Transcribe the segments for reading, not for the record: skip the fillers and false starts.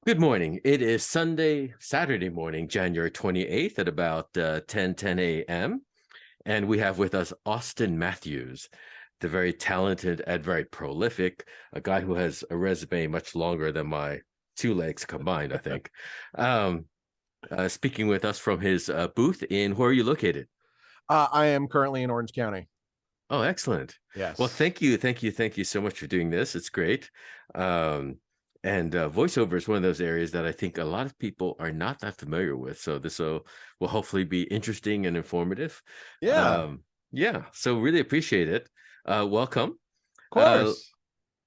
Good morning. It is Saturday morning, January 28th at about 10 a.m. And we have with us Austin Matthews, the very talented and very prolific, a guy who has a resume much longer than my two legs combined, I think. Um, Speaking with us from his booth where are you located? I am currently in Orange County. Oh, excellent. Well, Yes. thank you so much for doing this. It's great. Um, and voiceover is one of those areas that I think a lot of people are not that familiar with. So this will hopefully be interesting and informative. Yeah, of Yeah, so really appreciate it. Welcome. Uh, course.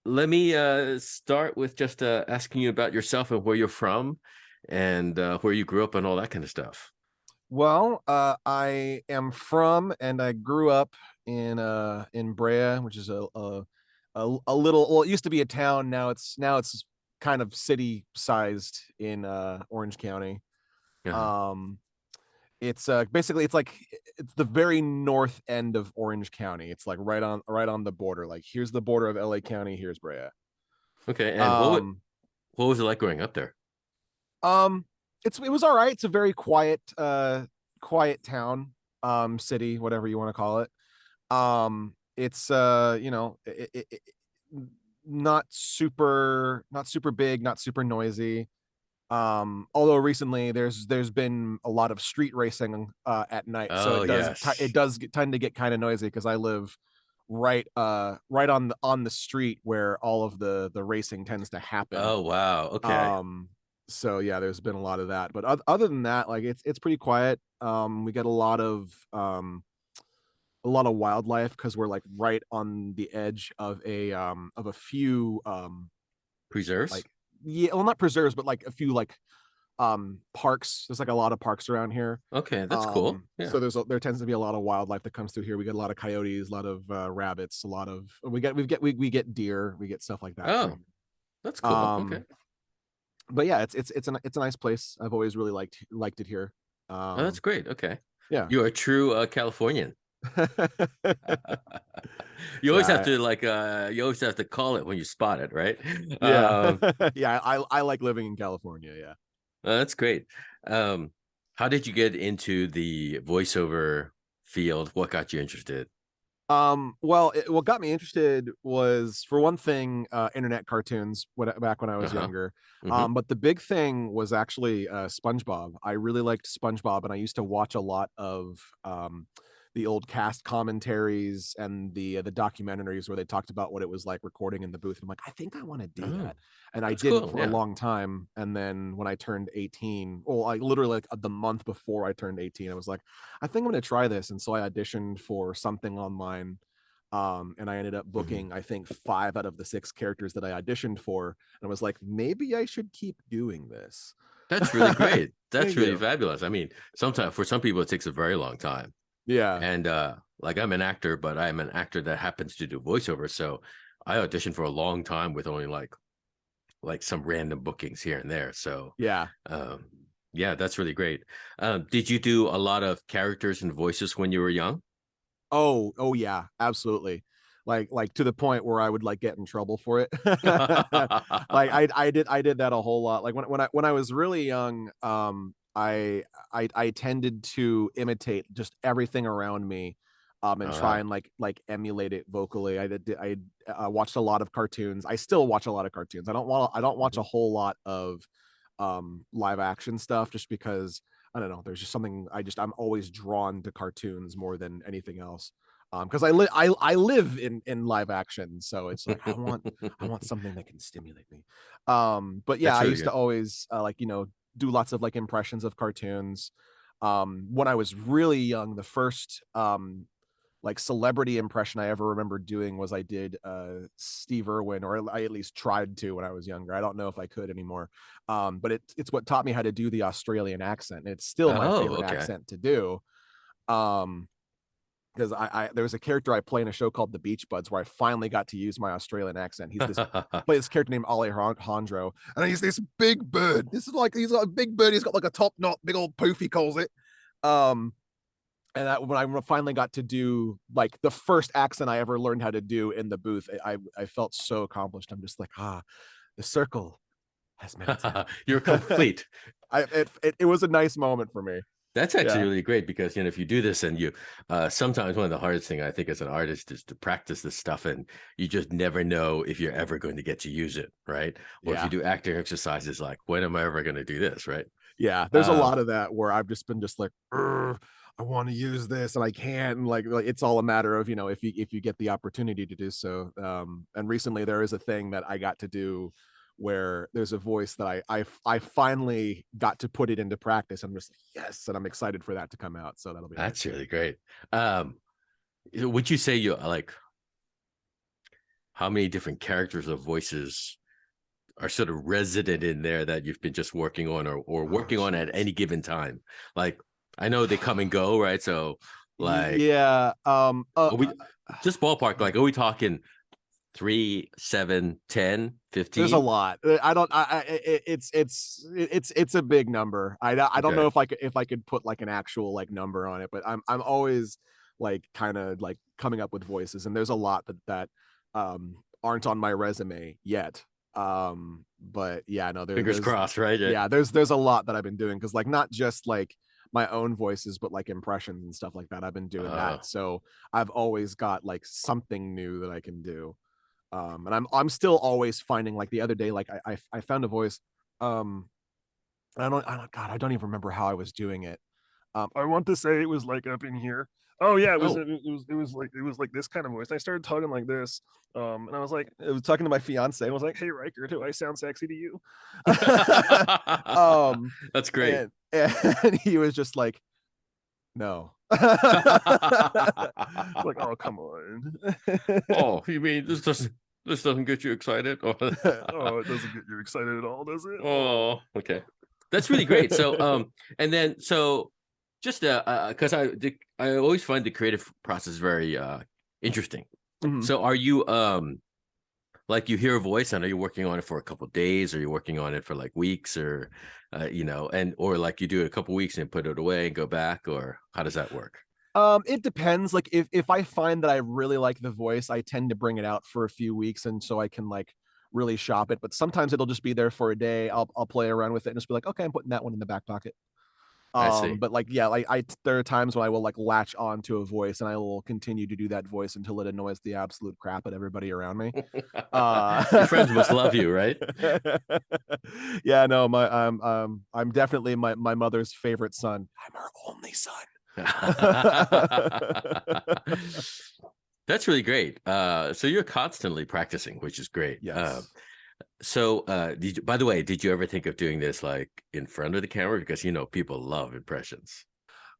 Let me start with just asking you about yourself and where you're from and where you grew up and all that kind of stuff. Well, I am from and I grew up in Brea, which is a little, well, it used to be a town. Now it's kind of city sized in Orange County. Uh-huh. Um it's basically it's the very north end of Orange County. It's like right on the border. Like here's the border of LA County, here's Brea. Okay, and Um what was it like growing up there? Um, it was all right. It's a very quiet town, city, whatever you want to call it. It's not super big, not super noisy. Although recently there's been a lot of street racing at night, so Oh, it yes. does tend to get kind of noisy because I live right on the street where all of the racing tends to happen. Oh, wow. Okay. um so yeah, there's been a lot of that, but other than that, like it's pretty quiet. We get a lot of wildlife because we're like right on the edge of a few Preserves? like, yeah, well, not preserves, but like a few like parks. There's like a lot of parks around here. Okay, that's cool. So Yeah. there tends to be a lot of wildlife that comes through here. We get a lot of coyotes, a lot of rabbits, a lot of we get deer, we get stuff like that through Oh, here. that's cool. Okay. But yeah, it's a nice place. I've always really liked it here. Oh, that's Um, great. Okay. yeah. You're a true Californian. You always have Yeah, to you always have to call it when you spot it, right? yeah. Um, Yeah, I like living in California, yeah. that's great. Um, how did you get into the voiceover field? What got you interested? Well, what got me interested was, for one thing, internet cartoons back when I was Uh-huh. younger. Mm-hmm. But the big thing was actually SpongeBob. I really liked SpongeBob, and I used to watch a lot of the old cast commentaries and the documentaries where they talked about what it was like recording in the booth. I'm like, I think I want to do Oh, that, and I that's didn't cool. for a Yeah. long time. And then when I turned 18, well, I literally like the month before I turned 18, I was like, I think I'm going to try this. And so I auditioned for something online. And I ended up Hmm. booking, I think, 5 out of the 6 characters that I auditioned for. And I was like, maybe I should keep doing this. That's really great. That's Thank really you. fabulous. I mean, sometimes for some people it takes a very long time. Yeah. And like I'm an actor, but I'm an actor that happens to do voiceover. So I auditioned for a long time with only like some random bookings here and there. So Yeah. um yeah, that's really great. Did you do a lot of characters and voices when you were young? Oh yeah, absolutely. Like to the point where I would like get in trouble for it. Like I did that a whole lot. Like when I was really young, I tended to imitate just everything around me, and try uh, and like emulate it vocally. I watched a lot of cartoons. I still watch a lot of cartoons. I don't watch mhm. a whole lot of live action stuff, just because I don't know. There's just something I'm always drawn to cartoons more than anything else. Because I live in live action, so it's like I want something that can stimulate me. But yeah, That's I really used to good. always do lots of like impressions of cartoons. When I was really young, the first like celebrity impression I ever remember doing was I did Steve Irwin, or I at least tried to when I was younger. I don't know if I could anymore. But it's what taught me how to do the Australian accent. It's still my Oh, favorite okay. accent to do. Um, because I there was a character I play in a show called The Beach Buds where I finally got to use my Australian accent. I play this character named Alejandro, and he's this big bird. This is like he's got a big bird. He's got like a top knot, big old poof. He calls it. Um, and when I finally got to do like the first accent I ever learned how to do in the booth, I felt so accomplished. I'm just like, the circle as many times. You're complete. It was a nice moment for me. That's actually Yeah. really great because if you do this and you sometimes one of the hardest thing I think as an artist is to practice this stuff, and you just never know if you're ever going to get to use it, right? Or if you Yeah. do acting exercises, like when am I ever going to do this, right? Yeah. There's a Um, lot of that where I've just been just like, I want to use this and I can't. And like it's all a matter of, if you get the opportunity to do so. And recently there is a thing that I got to do where there's a voice that I finally got to put it into practice. I'm just like, yes, and I'm excited for that to come out. So that'll be that's nice. really great. Um, would you say you like how many different characters or voices are sort of resident in there that you've been just working on or Oh, working on at jeez. any given time? Like, I know they come and go, right? So, like, Yeah. are we just ballpark? Like, are we talking 3, 7, 10, There's a 15? lot. I don't. It's a big number. I don't know Okay. if I could put like an actual like number on it, but I'm always like kind of like coming up with voices, and there's a lot that aren't on my resume yet. But yeah, no, Fingers crossed, right? Yeah. yeah, there's a lot that I've been doing because like not just like my own voices, but like impressions and stuff like that. I've been doing Uh, that, so I've always got like something new that I can do. And I'm still always finding like the other day, like I found a voice. Um, God, I don't even remember how I was doing it. I want to say it was like up in here. Oh yeah, oh, it was like this kind of voice. And I started talking like this. And I was talking to my fiance and I was like, "Hey Riker, do I sound sexy to you?" um, that's great. and he was just like, "No." Like, oh come on. Oh, you mean this doesn't get you excited? Oh, it doesn't get you excited at all, does it? Oh, okay. That's really great. So, and then so just because I always find the creative process very interesting. Mhm. So, are you like you hear a voice and are you working on it for a couple of days? Or are you working on it for like weeks, or and or like you do it a couple of weeks and put it away and go back, or how does that work? It depends. Like if I find that I really like the voice, I tend to bring it out for a few weeks and so I can like really shop it. But sometimes it'll just be there for a day. I'll play around with it and just be like, okay, I'm putting that one in the back pocket. I see. But like yeah, like there are times when I will like latch on to a voice and I will continue to do that voice until it annoys the absolute crap at everybody around me. Your friends must love you, right? Yeah, no, I'm definitely my mother's favorite son. I'm her only son. That's really great. So you're constantly practicing, which is great. Yes. By the way, did you ever think of doing this like in front of the camera? Because people love impressions.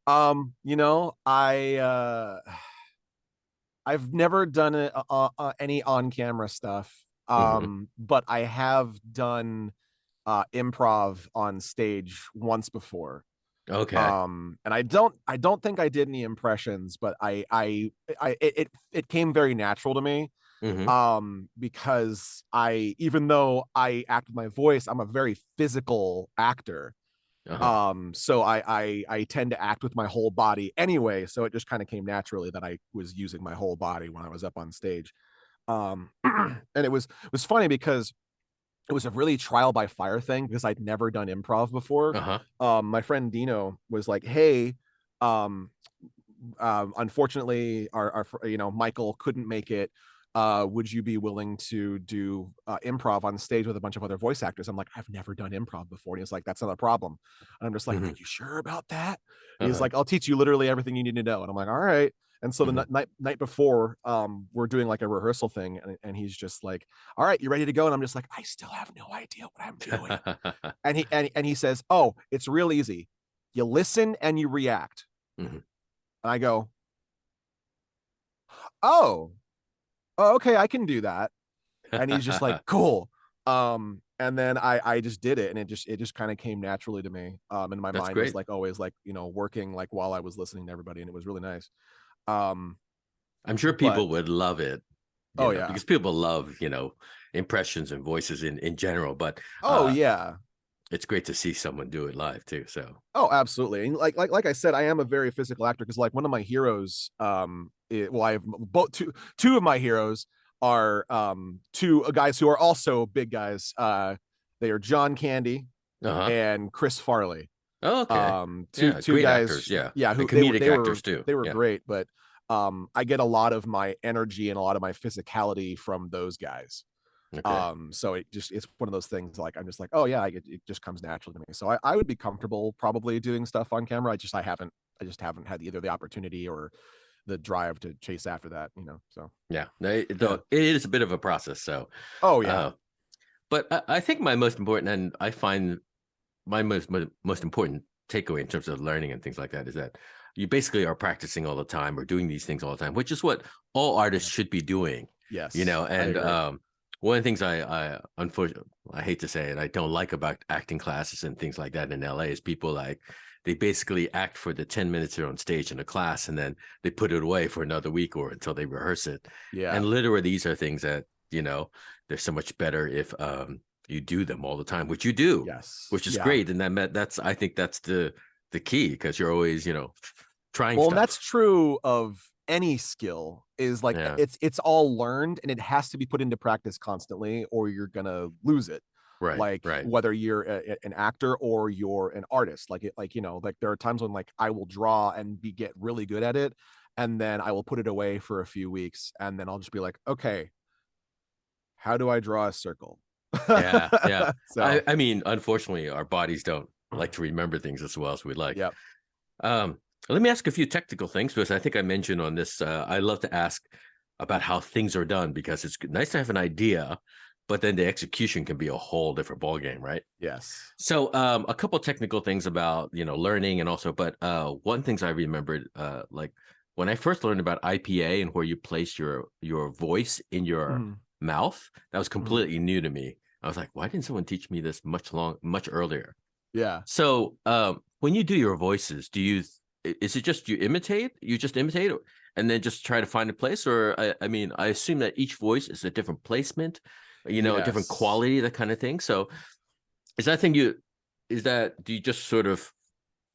I've never done any on-camera stuff. Hmm. But I have done improv on stage once before. Okay. And I don't think I did any impressions, but it came very natural to me. Hmm. Because even though I act with my voice, I'm a very physical actor. Uh-huh. So I tend to act with my whole body anyway, so it just kind of came naturally that I was using my whole body when I was up on stage. And it was funny because it was a really trial by fire thing because I'd never done improv before. Uh-huh. My friend Dino was like, "Hey, um, unfortunately, our Michael couldn't make it. Would you be willing to do improv on stage with a bunch of other voice actors?" I'm like, "I've never done improv before." And he's like, "That's not a problem." And I'm just like, "Are Hmm. you sure about that?" And he's Uh-huh. like, "I'll teach you literally everything you need to know." And I'm like, "All right." And so Hmm. the night before, we're doing like a rehearsal thing, and he's just like, "All right, you ready to go?" And I'm just like, "I still have no idea what I'm doing." And he says, "Oh, it's real easy. You listen and you react." Hmm. And I go, "Oh, okay, I can do that." And he's just like, "Cool." And then I just did it, and it just kind of came naturally to me. And my That's mind was great. like always like working like while I was listening to everybody, and it was really nice. Um, I'm sure but people would love it, oh yeah, because people love, impressions and voices in general, but oh yeah, it's great to see someone do it live too. So, oh absolutely. And like I said, I am a very physical actor because like one of my heroes, well, I have both two of my heroes are two guys who are also big guys. They are John Candy Uh-huh. and Chris Farley. Oh, okay. Two Yeah, two great guys, actors. Yeah. yeah, And who comedic actors too. they were Yeah. great, but I get a lot of my energy and a lot of my physicality from those guys. Okay. So it's one of those things like I'm just like, oh yeah, it just comes naturally to me. So I would be comfortable probably doing stuff on camera. I just haven't had either the opportunity or the drive to chase after that, you know. So Yeah. yeah. Though it is a bit of a process. So, Oh yeah. uh, but I think my most important, and I find my most important takeaway in terms of learning and things like that is that you basically are practicing all the time or doing these things all the time, which is what all artists should be doing, Yes, I and agree. one of the things I unfortunately, I hate to say it, I don't like about acting classes and things like that in LA is people like they basically act for the 10 minutes they're on stage in a class and then they put it away for another week or until they rehearse it. Yeah. And literally these are things that, they're so much better if you do them all the time, which you do, Yes. which is Yeah. great. And that's I think that's the key because you're always, trying Well, and stuff. that's true of any skill is like Yeah. it's all learned and it has to be put into practice constantly or you're gonna lose it. Right. Like Right. whether you're an actor or you're an artist, like like there are times when like I will draw and get really good at it, and then I will put it away for a few weeks, and then I'll just be like, okay, how do I draw a circle? Yeah. Yeah. So I mean, unfortunately, our bodies don't like to remember things as well as we like. yep. Um, Let me ask a few technical things because I think I mentioned on this. I love to ask about how things are done because it's nice to have an idea, but then the execution can be a whole different ballgame, right? Yes. So, a couple technical things about learning and also, but one things I remembered, like when I first learned about IPA and where you place your voice in your Mhm. mouth, that was Mhm. completely new to me. I was like, why didn't someone teach me this much earlier? Yeah. So, when you do your voices, is it just you just imitate and then just try to find a place? Or, I mean, I assume that each voice is a different placement, a different Yes. quality, that kind of thing. So, is that thing do you just sort of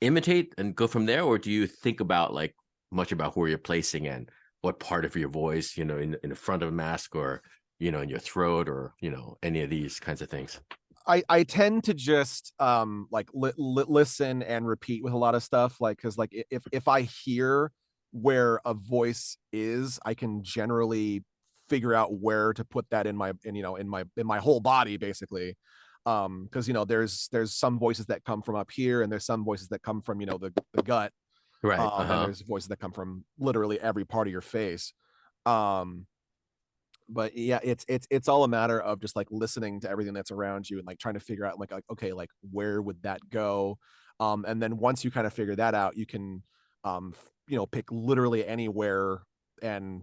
imitate and go from there, or do you think about like much about where you're placing and what part of your voice, in the front of a mask or, in your throat or, any of these kinds of things? I tend to just like listen and repeat with a lot of stuff like because like if I hear where a voice is I can generally figure out where to put that in my in my whole body basically because there's some voices that come from up here and there's some voices that come from the gut Right. and Uh-huh. there's voices that come from literally every part of your face um but yeah it's all a matter of just like listening to everything that's around you and like trying to figure out like okay like where would that go and then once you kind of figure that out you can pick literally anywhere and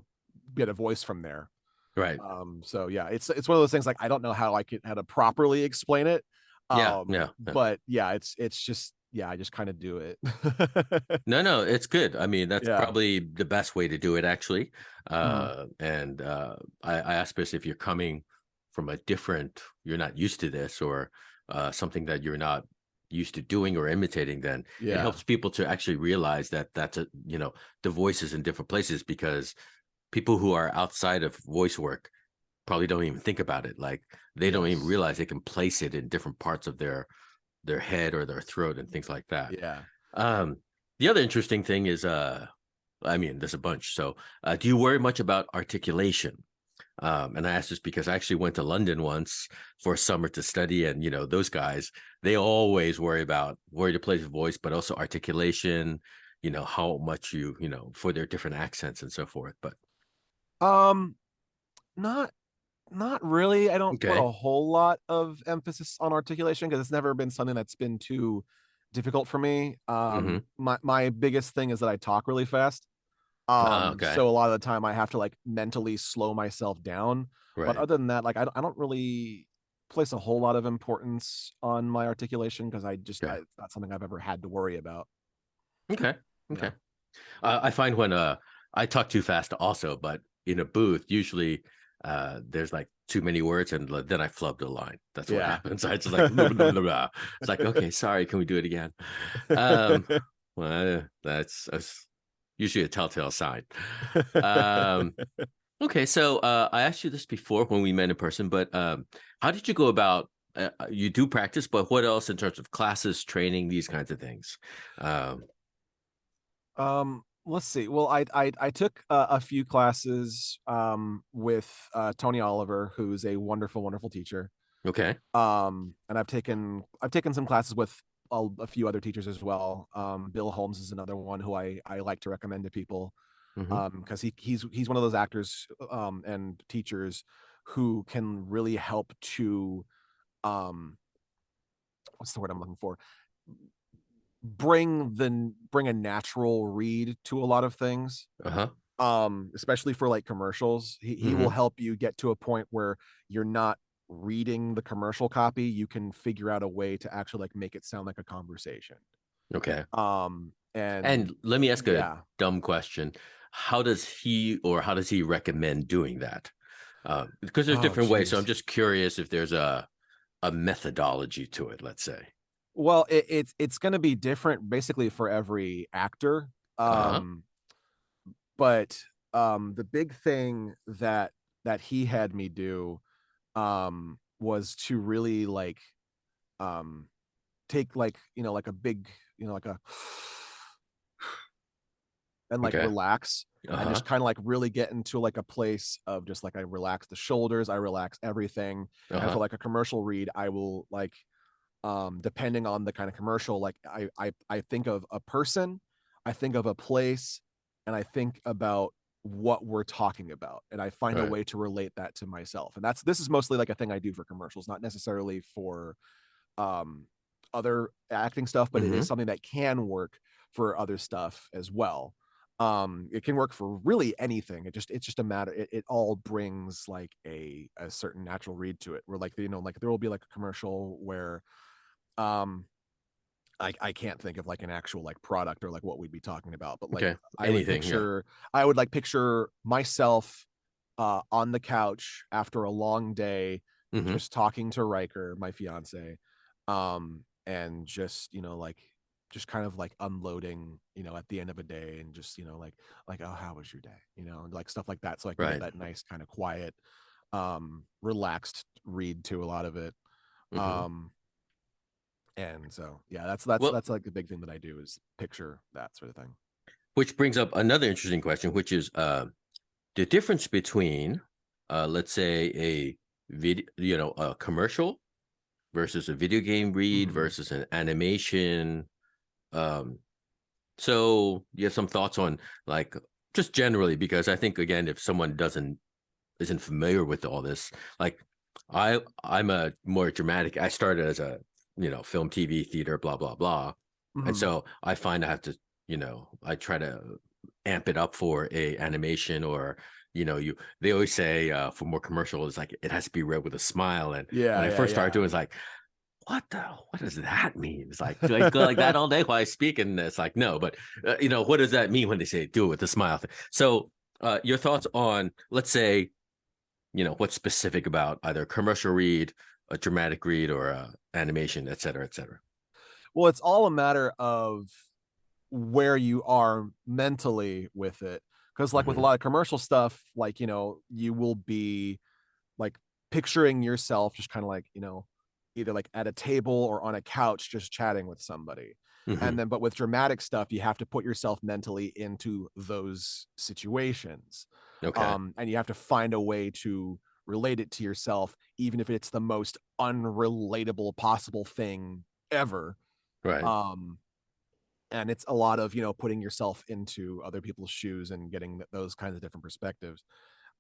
get a voice from there Right. so yeah it's one of those things like I don't know how to properly explain it Yeah. Yeah. Yeah. but yeah it's just yeah I just kind of do it No, no, it's good. I mean, that's yeah probably the best way to do it, actually. Mhm. And I ask this if you're coming from you're not used to this or something that you're not used to doing or imitating, then it yeah helps people to actually realize that the voices in different places because people who are outside of voice work probably don't even think about it. Like they don't even yes realize they can place it in different parts of their head or their throat and things like that. yeah Um, the other interesting thing is, I mean, there's a bunch. So, do you worry much about articulation? And I asked this because I actually went to London once for a summer to study, and those guys, they always worry about where to place the voice, but also articulation. How much for their different accents and so forth. But um not Not really. I don't put okay. a whole lot of emphasis on articulation because it's never been something that's been too difficult for me. Mm-hmm. My biggest thing is that I talk really fast. Okay. So a lot of the time I have to like mentally slow myself down. But Right. other than that, like I don't really place a whole lot of importance on my articulation because Okay. it's not something I've ever had to worry about. Okay. Yeah. Okay. I find when I talk too fast also, but in a booth, usually there's like too many words and then I flub the line. That's what Yeah. happens. I just like blah, blah, blah, blah. It's like, okay, sorry, can we do it again? Um, well, that's usually a telltale sign. Um, okay, so I asked you this before when we met in person, but how did you go about you do practice, but what else in terms of classes, training, these kinds of things? Let's see. Well, I took a few classes with Tony Oliver, who's a wonderful teacher. Okay. And I've taken some classes with a few other teachers as well. Bill Holmes is another one who I like to recommend to people, because he's one of those actors and teachers who can really help to what's the word I'm looking for, bring a natural read to a lot of things, especially for like commercials. He will help you get to a point where you're not reading the commercial copy. You can figure out a way to actually like make it sound like a conversation. Okay. And let me ask yeah. a dumb question. How does he recommend doing that? Because there's different ways. So I'm just curious if there's a methodology to it, let's say. Well, it's going to be different basically for every actor. But the big thing that he had me do was to really like take like, like a big, like a and like relax and just kind of like really get into like a place of just like I relax the shoulders, I relax everything. And for like a commercial read, I will like depending on the kind of commercial, like I think of a person, I think of a place, and I think about what we're talking about, and I find a way to relate that to myself. And this is mostly like a thing I do for commercials, not necessarily for other acting stuff, but it is something that can work for other stuff as well. It can work for really anything. It's just a matter, it all brings like a certain natural read to it, where like, like there will be like a commercial where I can't think of like an actual like product or like what we'd be talking about, but like I would like picture myself on the couch after a long day, just talking to Riker, my fiance, and just like just kind of like unloading, at the end of a day, and just like oh, how was your day, like stuff like that, so I can get that nice kind of quiet relaxed read to a lot of it. And so yeah, that's like the big thing that I do, is picture that sort of thing. Which brings up another interesting question, which is the difference between let's say a video, a commercial versus a video game read versus an animation. So you have some thoughts on like just generally, because I think again, if someone isn't familiar with all this, like I'm a more dramatic. I started as a film, TV, theater, blah blah blah, and so I find I have to I try to amp it up for a animation, or they always say for more commercial, it's like it has to be read with a smile. And when I first started doing, it's like, what does that mean? It's like, do I go like that all day while I speak? And it's like, no, but what does that mean when they say do it with a smile? So your thoughts on, let's say, what's specific about either a commercial read, a dramatic read, or animation, et cetera, et cetera? Well, it's all a matter of where you are mentally with it, because like with a lot of commercial stuff, like you will be like picturing yourself just kind of like either like at a table or on a couch just chatting with somebody. And then but with dramatic stuff, you have to put yourself mentally into those situations. And you have to find a way to relate it to yourself, even if it's the most unrelatable possible thing ever. And it's a lot of putting yourself into other people's shoes and getting those kinds of different perspectives.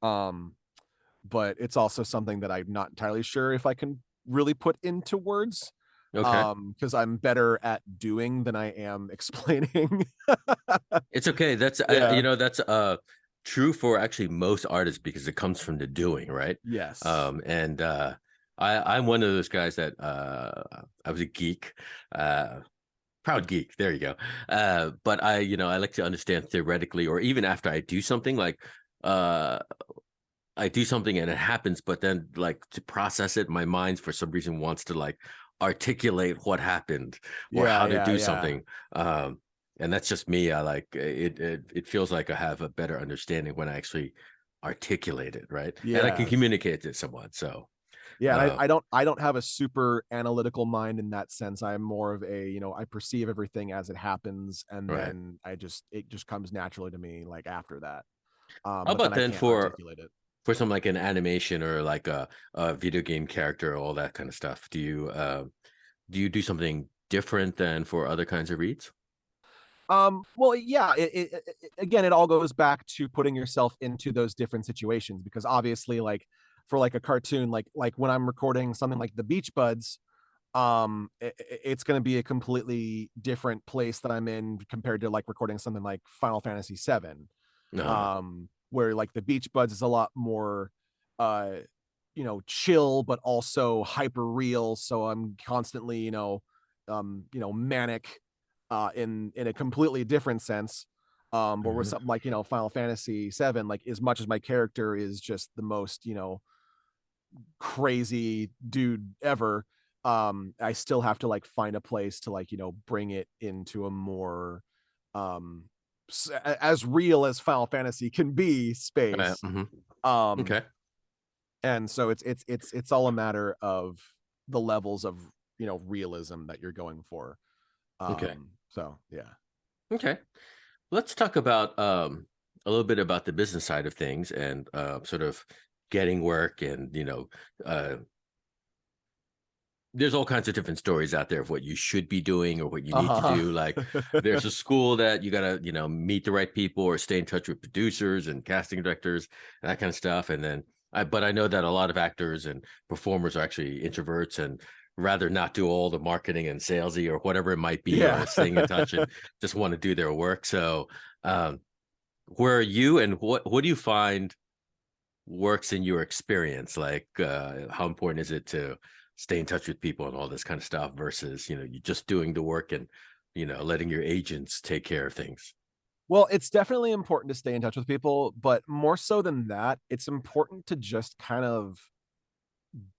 But it's also something that I'm not entirely sure if I can really put into words, because I'm better at doing than I am explaining. It's okay. That's that's true for actually most artists, because it comes from the doing, right? Yes. And I'm one of those guys that I was a geek, proud geek. There you go. But I like to understand theoretically, or even after I do something, like I do something and it happens, but then like to process it, my mind for some reason wants to like articulate what happened or how to do something. And that's just me. I like it. It feels like I have a better understanding when I actually articulate it, right? And I can communicate to someone. So Yeah, and Uh, I don't have a super analytical mind in that sense. I'm more of a, I perceive everything as it happens, and right. then it just comes naturally to me like after that. How But then about I then can't articulate it. for some like an animation or like a video game character, all that kind of stuff? Do you do something different than for other kinds of reads? Well, yeah, again, it all goes back to putting yourself into those different situations, because obviously, like for like a cartoon, like when I'm recording something like the Beach Buds, it's going to be a completely different place that I'm in compared to like recording something like Final Fantasy 7, Uh, where like the Beach Buds is a lot more uh chill but also hyper real, so I'm constantly manic in a completely different sense. But with mhm. something like Final Fantasy 7, like as much as my character is just the most crazy dude ever, I still have to like find a place to like bring it into a more um as real as Final Fantasy can be space. Mhm. um Okay. and so it's all a matter of the levels of realism that you're going for. Okay. So yeah. Okay. Let's talk about a little bit about the business side of things and sort of getting work and uh, there's all kinds of different stories out there of what you should be doing or what you need to uh do. Like there's a school that you gotta, meet the right people or stay in touch with producers and casting directors and that kind of stuff. And then but I know that a lot of actors and performers are actually introverts and rather not do all the marketing and salesy or whatever it might be, yeah. or staying in touch and just want to do their work. So um, where are you and what do you find works in your experience? Like, how important is it to stay in touch with people and all this kind of stuff versus, you just doing the work and, letting your agents take care of things? Well, it's definitely important to stay in touch with people, but more so than that, it's important to just kind of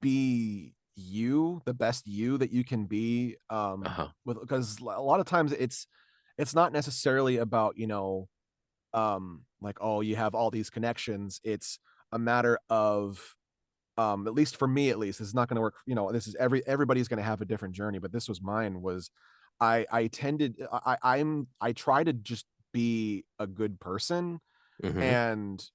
be you, the best you that you can be. Uh-huh. With Because a lot of times it's not necessarily about, like, oh, you have all these connections. It's a matter of, at least for me, at least, this is not going to work. This is everybody's going to have a different journey, but this was mine. Was I tended I try to just be a good person, Hmm. and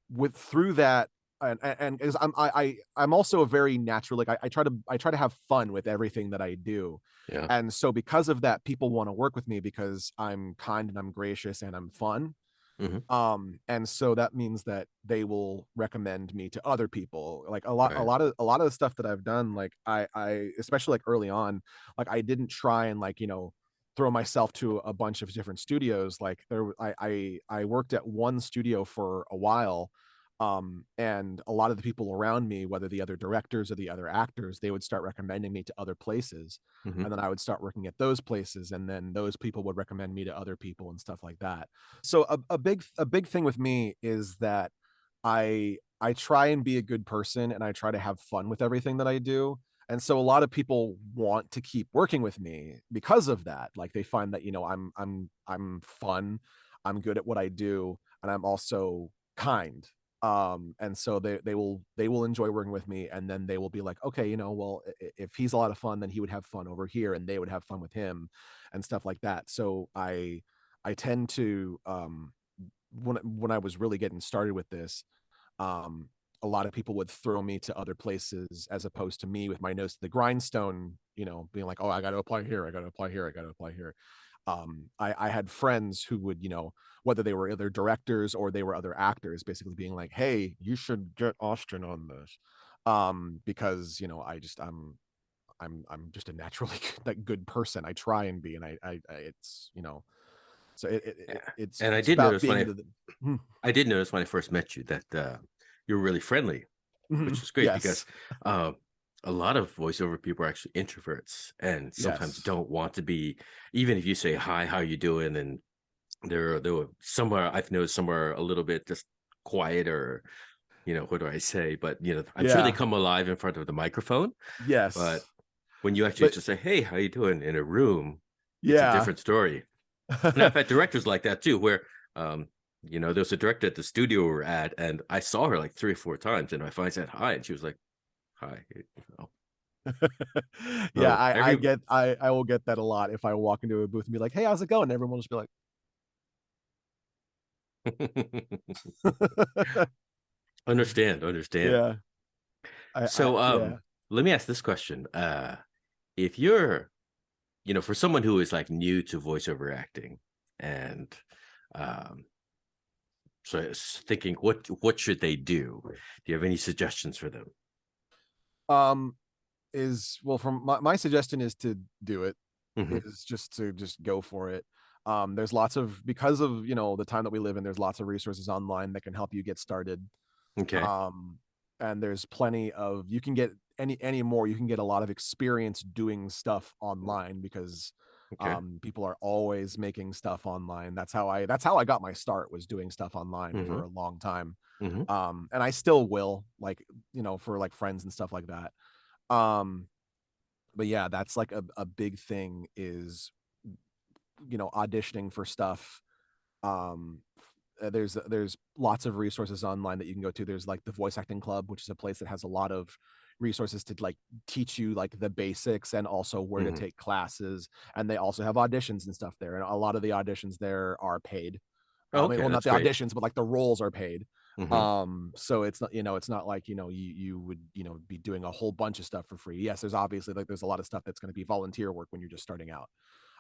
with through that, and because I'm also a very natural, like I try to have fun with everything that I do. Yeah. And so because of that, people want to work with me because I'm kind and I'm gracious and I'm fun. Hmm. And so that means that they will recommend me to other people. Like Right. a lot of the stuff that I've done, like I especially like early on, like I didn't try and like throw myself to a bunch of different studios. Like I worked at one studio for a while. And a lot of the people around me, whether the other directors or the other actors, they would start recommending me to other places, Hmm. and then I would start working at those places, and then those people would recommend me to other people and stuff like that. So a big thing with me is that I try and be a good person, and I try to have fun with everything that I do. And so a lot of people want to keep working with me because of that. Like they find that I'm fun, I'm good at what I do, and I'm also kind. And so they will enjoy working with me, and then they will be like, okay, well, if he's a lot of fun, then he would have fun over here, and they would have fun with him and stuff like that. So I tend to, when I was really getting started with this, um a lot of people would throw me to other places, as opposed to me with my nose to the grindstone, being like, oh, I got to apply here, I got to apply here, I got to apply here. I had friends who would, whether they were other directors or they were other actors, basically being like, hey, you should get Austin on this. Because I'm just a naturally like good person. I try and be, and I it's so And it's about being the I did notice when I first met you that you're really friendly, which is great because yes, uh, a lot of voiceover people are actually introverts and sometimes yes, don't want to be, even if you say hi, how you doing, and they're somewhere I've noticed somewhere a little bit just quiet or what do I say? But I'm sure they yeah, come alive in front of the microphone. But yes, when you actually but just say, "Hey, how you doing?" in a room, it's a yeah. different story. And I've had directors like that too, where um, there was a director at the studio we were at, and I saw her like 3 or 4 times, and I finally said hi, and she was like, Hi. Oh, Yeah, oh, I every get I will get that a lot if I walk into a booth and be like, hey, how's it going? And everyone will just be like, understand. yeah, I So yeah. let me ask this question. If you're, for someone who is like new to voiceover acting and um so thinking what should they do? Do you have any suggestions for them? Um is well from my suggestion is to do it, Hmm. is just to just go for it. There's lots of, because of the time that we live in, there's lots of resources online that can help you get started. Okay. um and there's plenty of, you can get any more, you can get a lot of experience doing stuff online because Okay. people are always making stuff online. That's how I got my start, was doing stuff online Hmm. for a long time. Hmm. And I still will, like, for like friends and stuff like that. um but yeah, that's like a big thing, is auditioning for stuff. There's lots of resources online that you can go to. There's like the voice acting club, which is a place that has a lot of resources to like teach you like the basics and also where to Hmm. take classes. And they also have auditions and stuff there, and a lot of the auditions there are paid. Oh, I mean, okay, well, not that's the great. auditions, but like the roles are paid. Hmm. So it's not like you would be doing a whole bunch of stuff for free. Yes, there's obviously, like, there's a lot of stuff that's going to be volunteer work when you're just starting out.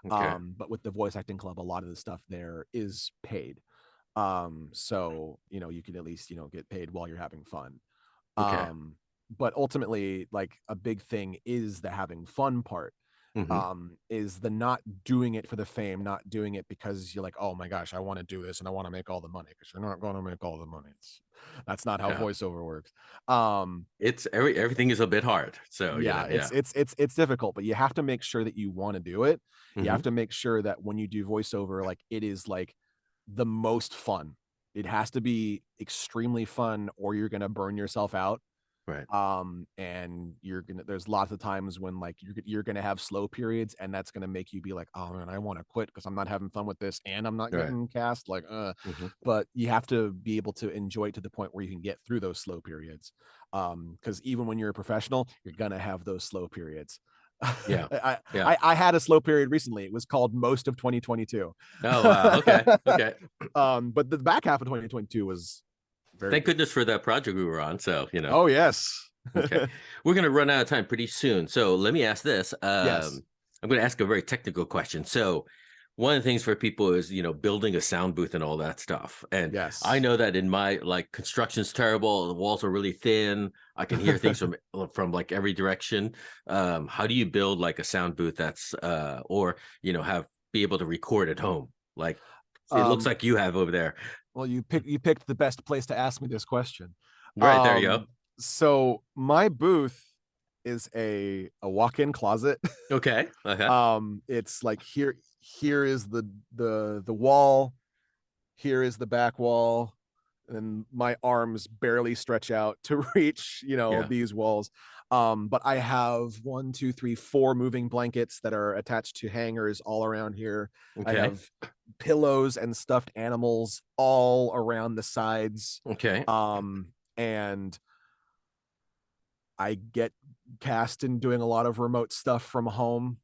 Okay. But with the voice acting club, a lot of the stuff there is paid. So you can at least get paid while you're having fun. Okay. But ultimately, like, a big thing is the having fun part. Hmm. Is the not doing it for the fame, not doing it because you're like, oh my gosh, I want to do this and I want to make all the money, because you're not going to make all the money. That's not how Yeah. voiceover works. um It's everything is a bit hard. So, yeah, yeah. it's difficult, but you have to make sure that you want to do it. You Hmm. have to make sure that when you do voiceover, like, it is like the most fun. It has to be extremely fun, or you're gonna burn yourself out. Right. And there's lots of times when, like, you're gonna have slow periods, and that's gonna make you be like, oh man, I want to quit because I'm not having fun with this and I'm not Right. getting cast, like, Hmm. but you have to be able to enjoy it to the point where you can get through those slow periods. Because even when you're a professional, you're gonna have those slow periods. Yeah. I, Yeah. I had a slow period recently. It was called most of 2022. Oh, wow. Okay. Okay. But the back half of 2022 was very Thank good. goodness for that project we were on. So, Oh yes. okay. We're going to run out of time pretty soon. So let me ask this. Yes. I'm going to ask a very technical question. So one of the things for people is, building a sound booth and all that stuff. And I Yes. know that in my, like, construction's terrible. The walls are really thin. I can hear things from like every direction. How do you build like a sound booth that's or, have be able to record at home? Like it looks um like you have over there. well, you picked the best place to ask me this question. Right, there you go. um so my booth is a walk-in closet. Okay. Okay. It's like, here is the wall, here is the back wall, and my arms barely stretch out to reach Yeah. these walls. But I have one, two, three, four moving blankets that are attached to hangers all around here. I Okay. have pillows and stuffed animals all around the sides. Okay. And I get cast in doing a lot of remote stuff from home,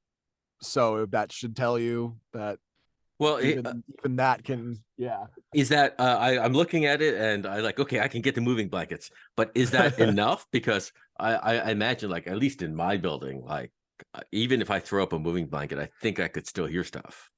so that should tell you that Well, even that can, yeah. is that I'm looking at it and I like, okay, I can get the moving blankets, but is that enough? Because I imagine, like, at least in my building, like, even if I throw up a moving blanket, I think I could still hear stuff,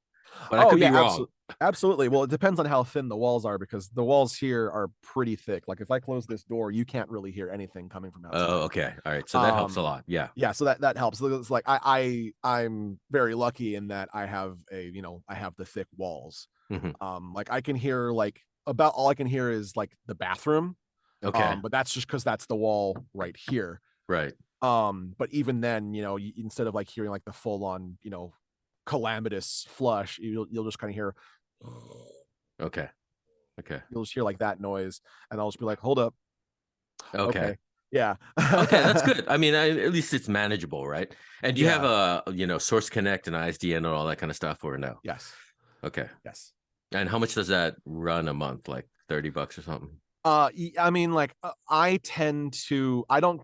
but I Oh could be yeah, wrong. absolutely. Well, it depends on how thin the walls are, because the walls here are pretty thick. Like, if I close this door, you can't really hear anything coming from Oh, outside. okay. All right. So that helps a Um, lot. Yeah. yeah, so that helps. It's like I'm very lucky in that I have the thick walls. Hmm. Like, I can hear, like, about all I can hear is like the bathroom. Okay. But that's just because that's the wall right here. Right. But even then, instead of like hearing like the full on, calamitous flush, you'll just kind of hear, Okay. Okay. you'll just hear like that noise, and I'll just be like, hold up. Okay. Okay. Yeah. Okay, that's good. I mean, at least it's manageable, right? And do you have Yeah. a, Source Connect and ISDN and all that kind of stuff, or no? Yes. Okay. Yes. And how much does that run a month? Like $30 or something? I mean, like, I tend to, I don't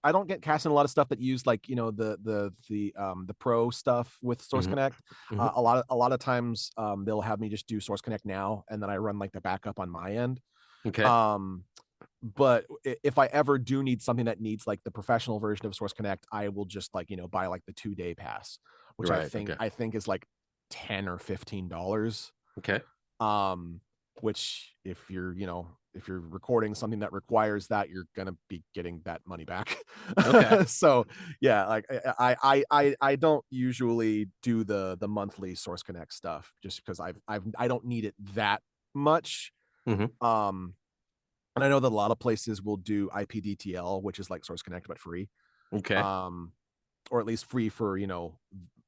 I don't get cast in a lot of stuff that use like, you know, the pro stuff with Source Connect. A lot of times they'll have me just do Source Connect now, and then I run like the backup on my end. Okay. But if I ever do need something that needs like the professional version of Source Connect, I will just like, you know, buy like the 2-day pass, which I think is like $10 or $15. Okay. Which if you're, you know, if you're recording something that requires that, you're gonna be getting that money back. Okay. So yeah, like I don't usually do the monthly Source Connect stuff just because I don't need it that much. And I know that a lot of places will do IPDTL, which is like Source Connect but free. Okay. Or at least free for, you know,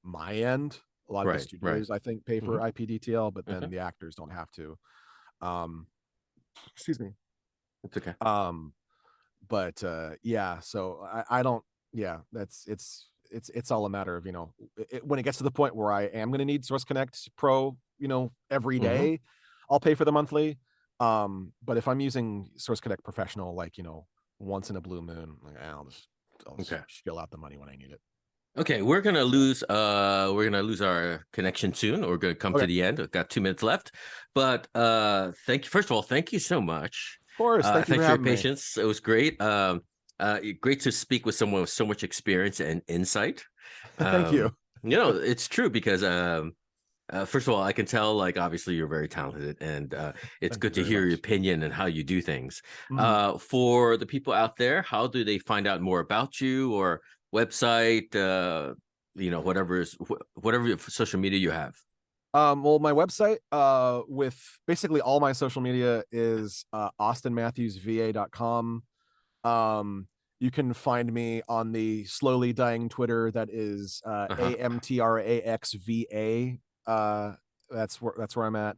my end. A lot of the studios I think pay for IPDTL, but then the actors don't have to. Excuse me. It's okay. But yeah, so I don't, yeah, it's all a matter of, you know, when it gets to the point where I am going to need Source Connect Pro, you know, every day, I'll pay for the monthly. But if I'm using Source Connect Professional, like, you know, once in a blue moon, like, I'll just shill out the money when I need it. Okay, we're gonna lose our connection soon. We're gonna come to the end. We've got 2 minutes left, but thank you. First of all, thank you so much. Of course, thank you for your having patience. It was great. Great to speak with someone with so much experience and insight. Thank you. You know, it's true because first of all, I can tell, like, obviously you're very talented, and it's good to hear your opinion and how you do things. For the people out there, how do they find out more about you, or website, you know, whatever social media you have? Well, my website with basically all my social media is austinmatthewsva.com. You can find me on the slowly dying Twitter that is AMTRAXVA. That's where I'm at.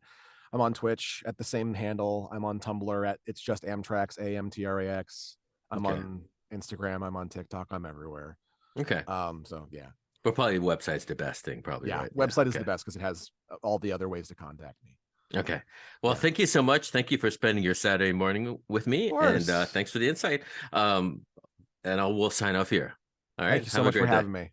I'm on Twitch at the same handle. I'm on Tumblr at it's just Amtrax, AMTRAX. I'm on Instagram, I'm on TikTok, I'm everywhere. Okay. So yeah. But probably the website's the best thing, probably, yeah, right? Website is the best because it has all the other ways to contact me. Okay. Well, thank you so much. Thank you for spending your Saturday morning with me. And thanks for the insight. And we'll sign off here. All right. Thank you so much for having me.